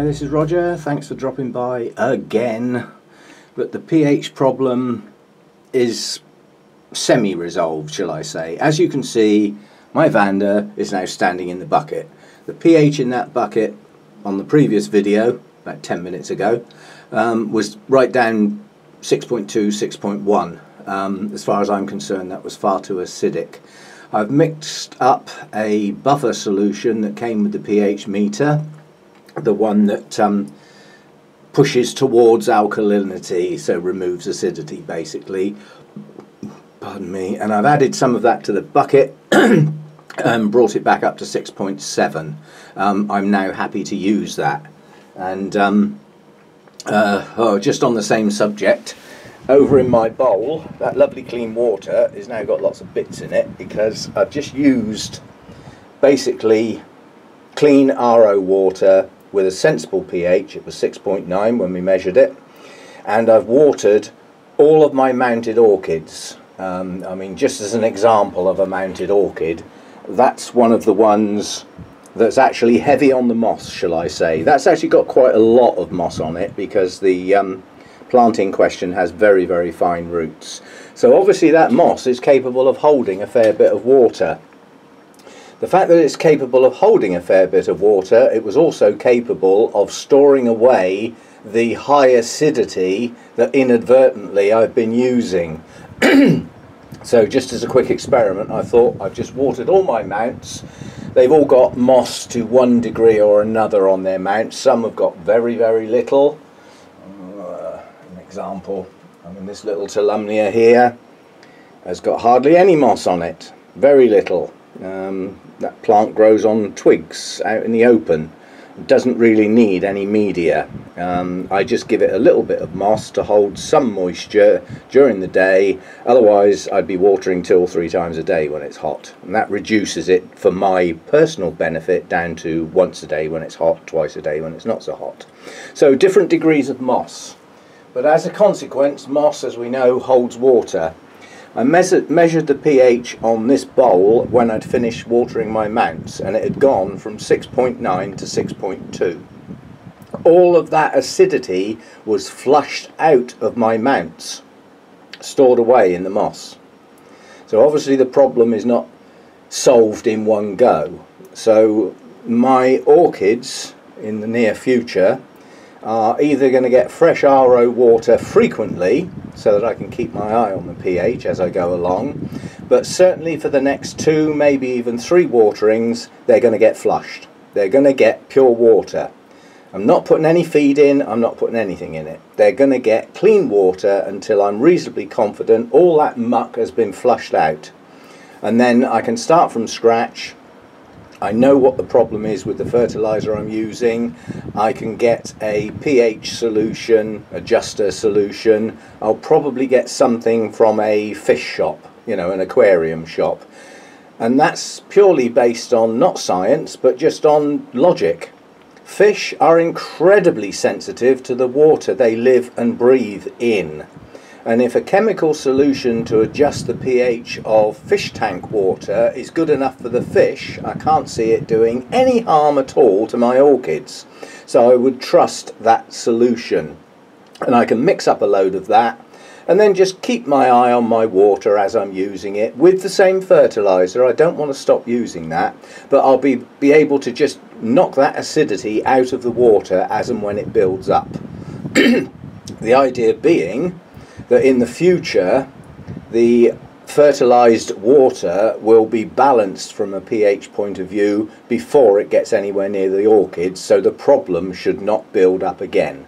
Hi, this is Roger. Thanks for dropping by again. But the pH problem is semi-resolved, shall I say. As you can see, my Vanda is now standing in the bucket. The pH in that bucket on the previous video, about 10 minutes ago, was right down 6.2, 6.1. As far as I'm concerned, that was far too acidic. I've mixed up a buffer solution that came with the pH meter, the one that pushes towards alkalinity, so removes acidity basically. Pardon me. And I've added some of that to the bucket and brought it back up to 6.7. I'm now happy to use that. And just on the same subject, over in my bowl, that lovely clean water has now got lots of bits in it because I've just used basically clean RO water with a sensible pH. It was 6.9 when we measured it, and I've watered all of my mounted orchids. I mean, just as an example of a mounted orchid, that's one of the ones that's actually heavy on the moss, shall I say. That's actually got quite a lot of moss on it because the plant in question has very, very fine roots. So obviously that moss is capable of holding a fair bit of water. The fact that it's capable of holding a fair bit of water, it was also capable of storing away the high acidity that inadvertently I've been using. So just as a quick experiment, I thought I've just watered all my mounts. They've all got moss to one degree or another on their mounts. Some have got very, very little. An example, I mean, this little Tulumnia here has got hardly any moss on it. Very little. That plant grows on twigs out in the open. It doesn't really need any media. I just give it a little bit of moss to hold some moisture during the day. Otherwise I'd be watering 2 or 3 times a day when it's hot, and that reduces it for my personal benefit down to once a day when it's hot, twice a day when it's not so hot. So different degrees of moss, but as a consequence, moss, as we know, holds water. I measured the pH on this bowl when I'd finished watering my mounts, and it had gone from 6.9 to 6.2. All of that acidity was flushed out of my mounts, stored away in the moss. So obviously the problem is not solved in one go. So my orchids in the near future are either going to get fresh RO water frequently so that I can keep my eye on the pH as I go along, but certainly for the next 2, maybe even 3 waterings, they're going to get flushed. They're going to get pure water. I'm not putting any feed in, I'm not putting anything in it. They're going to get clean water until I'm reasonably confident all that muck has been flushed out. And then I can start from scratch. I know what the problem is with the fertilizer I'm using. I can get a pH solution, adjuster solution. I'll probably get something from a fish shop, you know, an aquarium shop. And that's purely based on not science, but just on logic. Fish are incredibly sensitive to the water they live and breathe in. And if a chemical solution to adjust the pH of fish tank water is good enough for the fish, I can't see it doing any harm at all to my orchids. So I would trust that solution. And I can mix up a load of that and then just keep my eye on my water as I'm using it with the same fertilizer. I don't want to stop using that, but I'll be able to just knock that acidity out of the water as and when it builds up. The idea being that in the future the fertilized water will be balanced from a pH point of view before it gets anywhere near the orchids, so the problem should not build up again.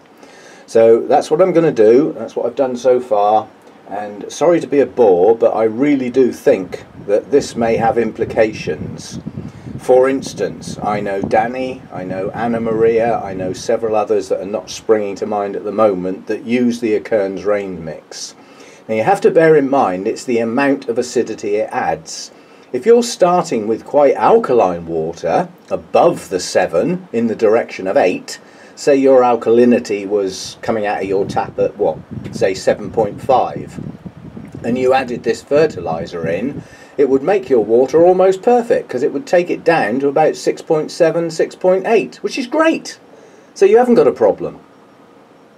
So that's what I'm going to do. That's what I've done so far, and sorry to be a bore, but I really do think that this may have implications. For instance, I know Danny, I know Anna Maria, I know several others that are not springing to mind at the moment that use the Akerns rain mix. Now you have to bear in mind it's the amount of acidity it adds. If you're starting with quite alkaline water, above the 7 in the direction of 8, say your alkalinity was coming out of your tap at what, say 7.5, and you added this fertilizer in, it would make your water almost perfect because it would take it down to about 6.7, 6.8, which is great. So you haven't got a problem.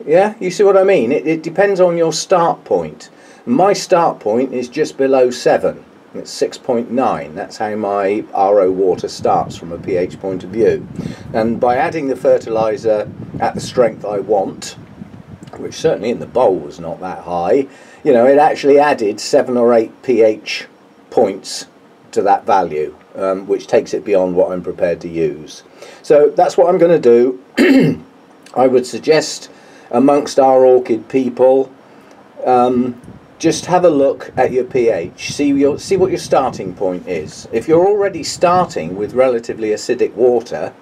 Yeah, you see what I mean? It depends on your start point. My start point is just below 7. It's 6.9. That's how my RO water starts from a pH point of view. And by adding the fertiliser at the strength I want, which certainly in the bowl was not that high, you know, it actually added 7 or 8 pH points to that value, which takes it beyond what I'm prepared to use. So that's what I'm going to do. I would suggest amongst our orchid people, just have a look at your pH, see what your starting point is. If you're already starting with relatively acidic water,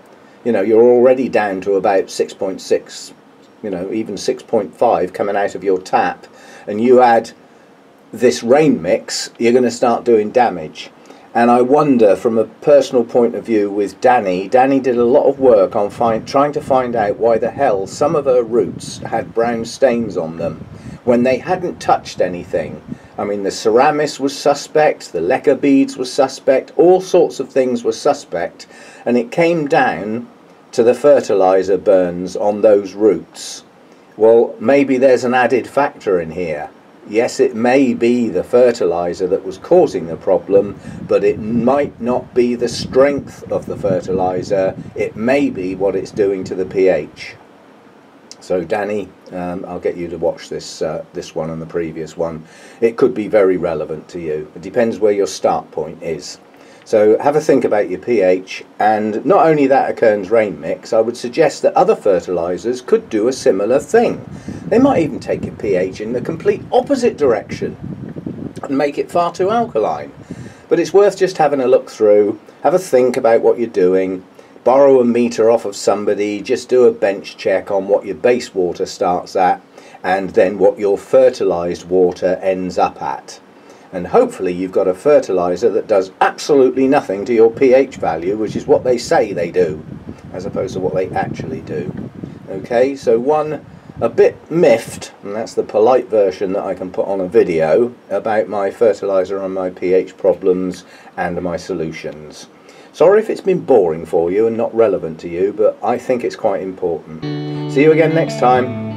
you know, you're already down to about 6.6, you know, even 6.5 coming out of your tap, and you add this rain mix, you're going to start doing damage. And I wonder, from a personal point of view with Danny did a lot of work on trying to find out why the hell some of her roots had brown stains on them when they hadn't touched anything. I mean, the ceramis was suspect, the lacquer beads were suspect, all sorts of things were suspect, and it came down to the fertiliser burns on those roots. Well, maybe there's an added factor in here. Yes, it may be the fertiliser that was causing the problem, but it might not be the strength of the fertiliser. It may be what it's doing to the pH. So Danny, I'll get you to watch this one and the previous one. It could be very relevant to you. It depends where your start point is. So have a think about your pH, and not only that Akerns rain mix, I would suggest that other fertilisers could do a similar thing. They might even take your pH in the complete opposite direction and make it far too alkaline. But it's worth just having a look through, have a think about what you're doing, borrow a meter off of somebody, just do a bench check on what your base water starts at and then what your fertilised water ends up at. And hopefully you've got a fertiliser that does absolutely nothing to your pH value, which is what they say they do, as opposed to what they actually do. Okay, so one a bit miffed, and that's the polite version that I can put on a video, about my fertiliser and my pH problems and my solutions. Sorry if it's been boring for you and not relevant to you, but I think it's quite important. See you again next time.